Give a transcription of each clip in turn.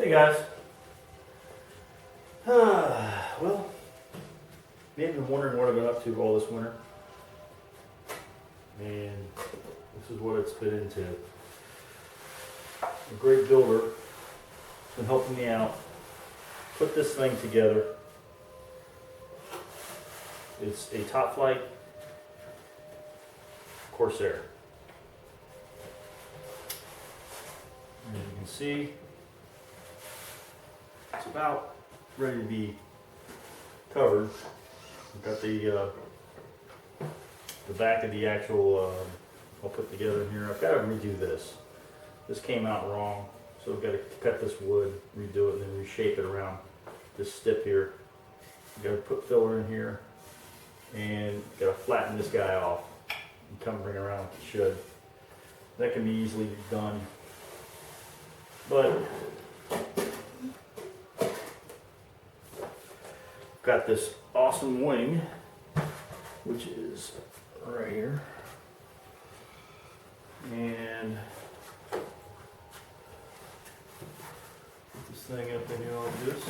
Hey guys. Well, maybe been wondering what I've been up to all this winter. And this is what it's been into. A great builder has been helping me out. Put this thing together. It's a top flight Corsair. As you can see, it's about ready to be covered. I've got the back of the actual I'll put together in here. I've got to redo this. This came out wrong, so I've got to cut this wood, redo it, and then reshape it around this stip here. I've got to put filler in here, and got to flatten this guy off and come bring it around like it should. That can be easily done, but got this awesome wing, which is right here, and put this thing up in here like this.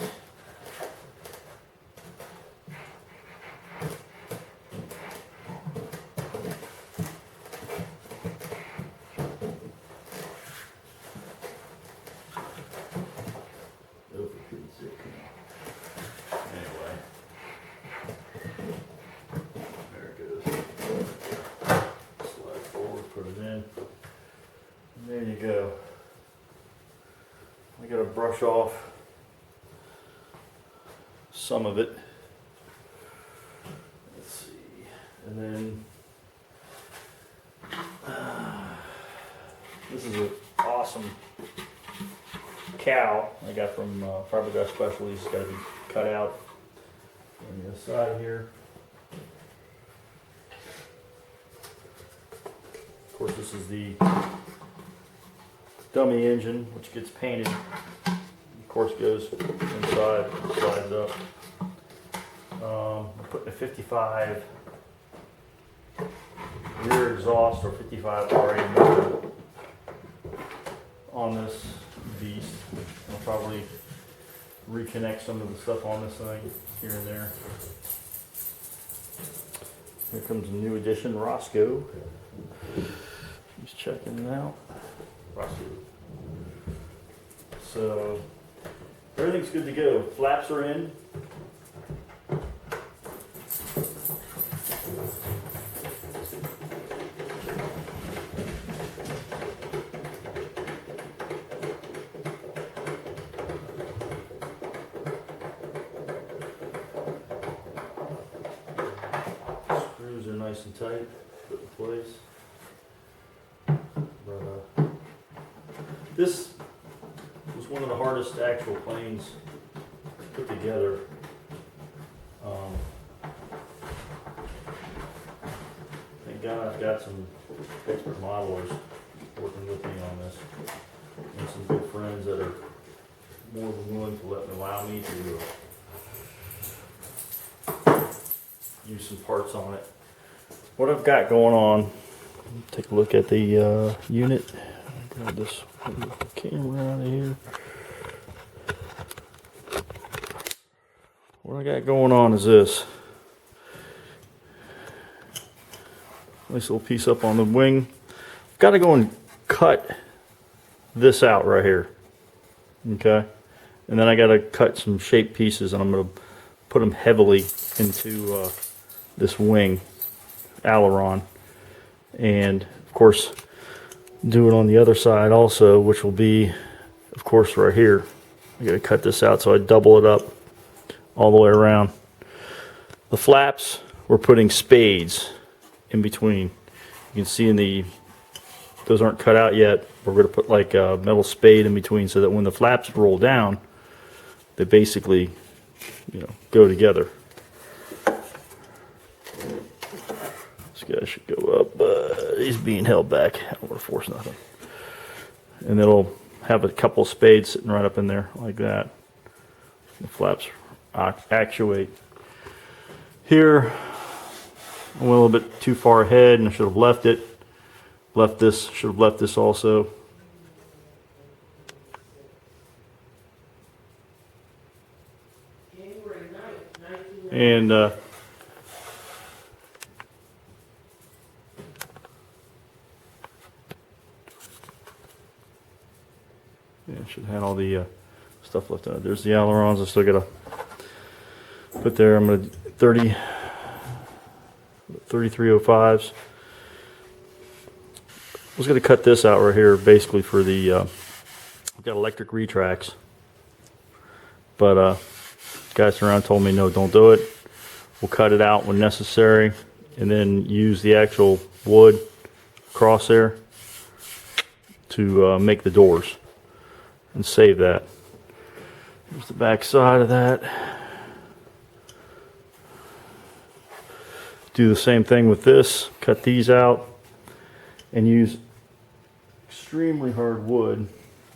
Anyway, there it goes. Slide forward, put it in. And there you go. I gotta brush off some of it. Let's see. And then this is an awesome cowl I got from Fiberglass Specialties. It's got to be cut out on the other side here. Of course, this is the dummy engine, which gets painted. Of course, goes inside, slides up. I'm putting a 55 rear exhaust or 55 RA motor on this beast. I'll probably reconnect some of the stuff on this thing here and there. Here comes a new addition, Roscoe. He's checking it out. Roscoe. So everything's good to go. Flaps are in. Screws are nice and tight, put in place. But, this was one of the hardest actual planes to put together. Thank God I've got some expert modelers working with me on this, and some good friends that are more than willing to allow me to use some parts on it. What I've got going on, take a look at the unit. Grab this camera out of here. What I got going on is this. Nice little piece up on the wing. I've got to go and cut this out right here. Okay? And then I got to cut some shape pieces, and I'm going to put them heavily into this wing aileron. And of course, do it on the other side also, which will be, of course, right here. I got to cut this out, so I double it up all the way around. The flaps, we're putting spades in between. You can see in the, those aren't cut out yet. We're going to put like a metal spade in between, so that when the flaps roll down, they basically, you know, go together. This guy should go up, but he's being held back. I don't want to force nothing. And it'll have a couple of spades sitting right up in there like that. The flaps actuate. Here, I went a little bit too far ahead, and I should have left it. Left this, should have left this also. And yeah, it should have all the stuff left out. There's the ailerons. I still gotta put there. I'm gonna 3305s. I was gonna cut this out right here, basically for the. I've got electric retracts, but guys around told me no, don't do it. We'll cut it out when necessary, and then use the actual wood crosshair to make the doors and save that. Here's the back side of that. Do the same thing with this. Cut these out and use extremely hard wood.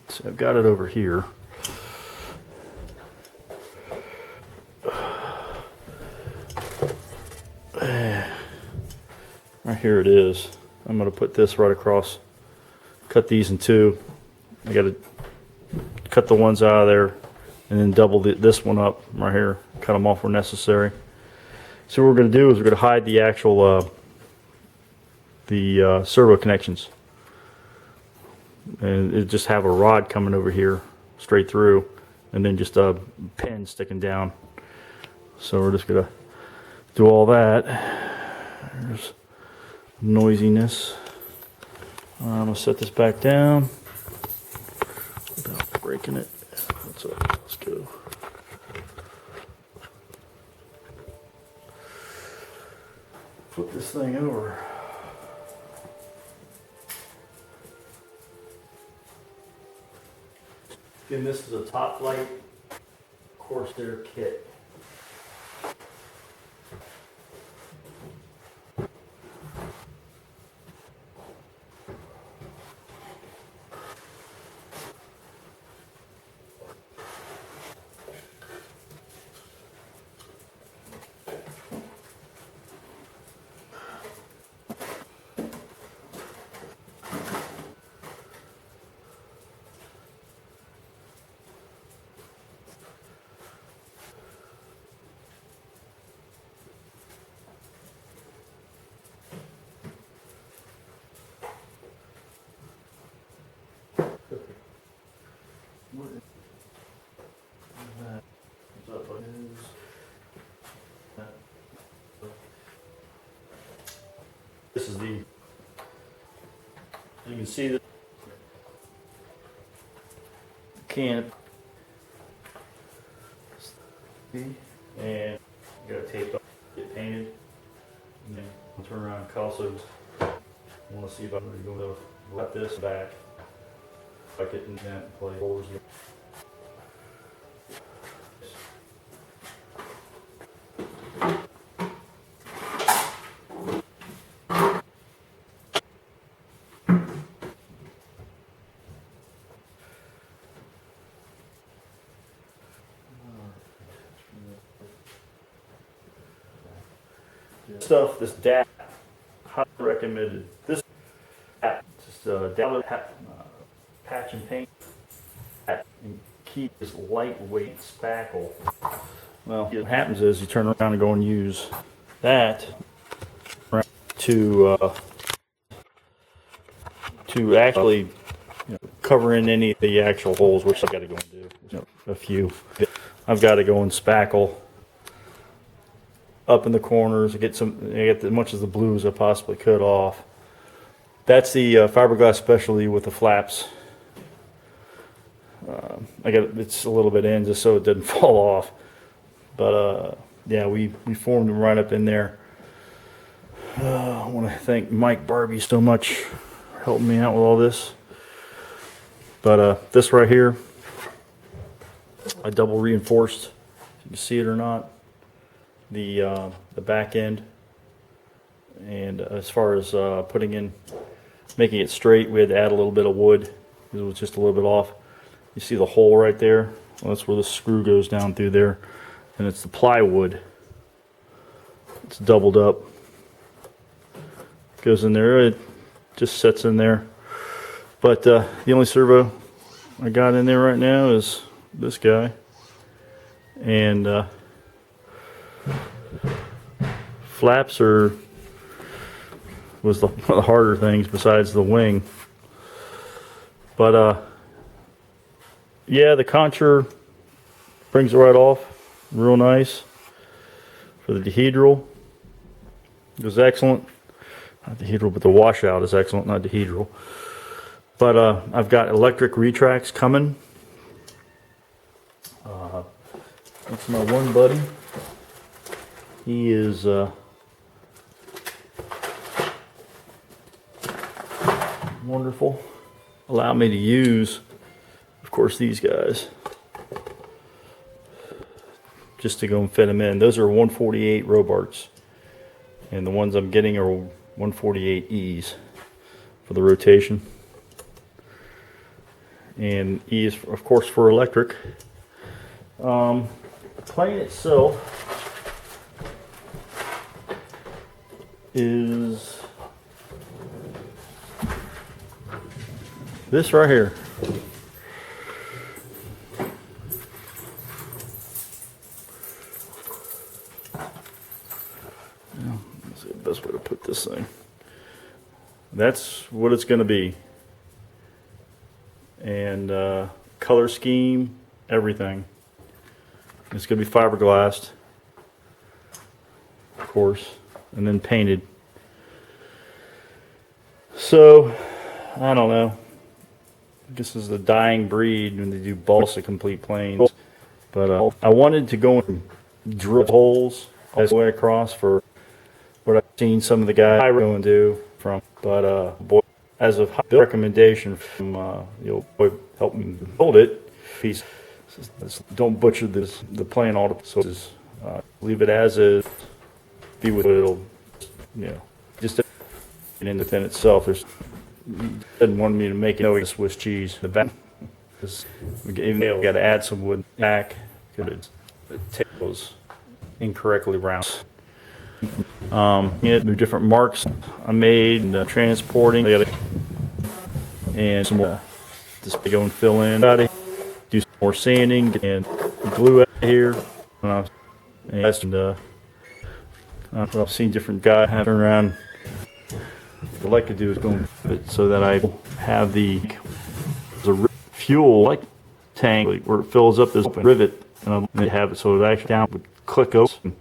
So I've got it over here. Right here it is. I'm going to put this right across. Cut these in two. I got to cut the ones out of there and then double this one up right here. Cut them off where necessary. So what we're going to do is we're going to hide the actual servo connections, and it just have a rod coming over here straight through, and then just a pin sticking down. So we're just going to do all that. There's noisiness. I'm going to set this back down without breaking it. What's up? Let's go. Flip this thing over. Again, this is a top flight corsair kit. This is the, you can see the cant, and you got to tape up, get painted, and then I'll turn around and also want to see if I'm going to let this back, like it in that play. Stuff, this DAP, highly recommended. This DAP, just patch and paint, and keep this lightweight spackle. Well, what happens is you turn around and go and use that to actually cover in any of the actual holes, which I've got to go and do. A few. I've got to go and spackle up in the corners, get as much as the blue as I possibly could off. That's the fiberglass specialty with the flaps. It's a little bit in just so it doesn't fall off. But yeah, we formed them right up in there. I want to thank Mike Barbie so much for helping me out with all this. But this right here, I double reinforced, if you can see it or not, the back end. And as far as making it straight, we had to add a little bit of wood. It was just a little bit off. You see the hole right there? Well, that's where the screw goes down through there. And it's the plywood. It's doubled up. Goes in there. It just sets in there. But the only servo I got in there right now is this guy. And flaps was one of the harder things besides the wing. But yeah, the contour brings it right off, real nice. For the dehedral, it was excellent. Not dehedral, but the washout is excellent, not dehedral. But I've got electric retracts coming. That's my one buddy. He is wonderful. Allow me to use, of course, these guys just to go and fit them in. Those are 148 Robarts, and the ones I'm getting are 148Es for the rotation. And E is, of course, for electric. The plane itself is this right here. Let's see the best way to put this thing. That's what it's going to be. And color scheme, everything. It's going to be fiberglassed, of course, and then painted. So, I don't know. This is the dying breed when they do balsa complete planes. But I wanted to go and drill holes all the way across for what I've seen some of the guys go and do from. But boy, as a recommendation from boy help me build it, he says, don't butcher the plane all the so leave it as is. Be with it, it'll just in the thing itself. There's didn't want me to make it Swiss cheese. The back, because even though we got to add some wood back, because the tail was incorrectly round. New different marks I made and transporting. And some more. Just go and fill in. Do some more sanding and glue out here. And I've seen different guys have turn around. What I like to do is go and it so that I have the fuel like tank where it fills up this rivet, and I have it so it actually down would click open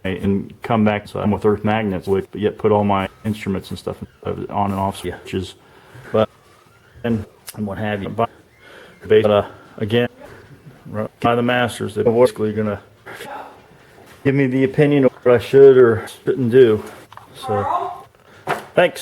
and come back. So I'm with earth magnets, but yet put all my instruments and stuff on and off switches, but and what have you. But again, by the masters, they're basically gonna give me the opinion of what I should or shouldn't do. So, thanks.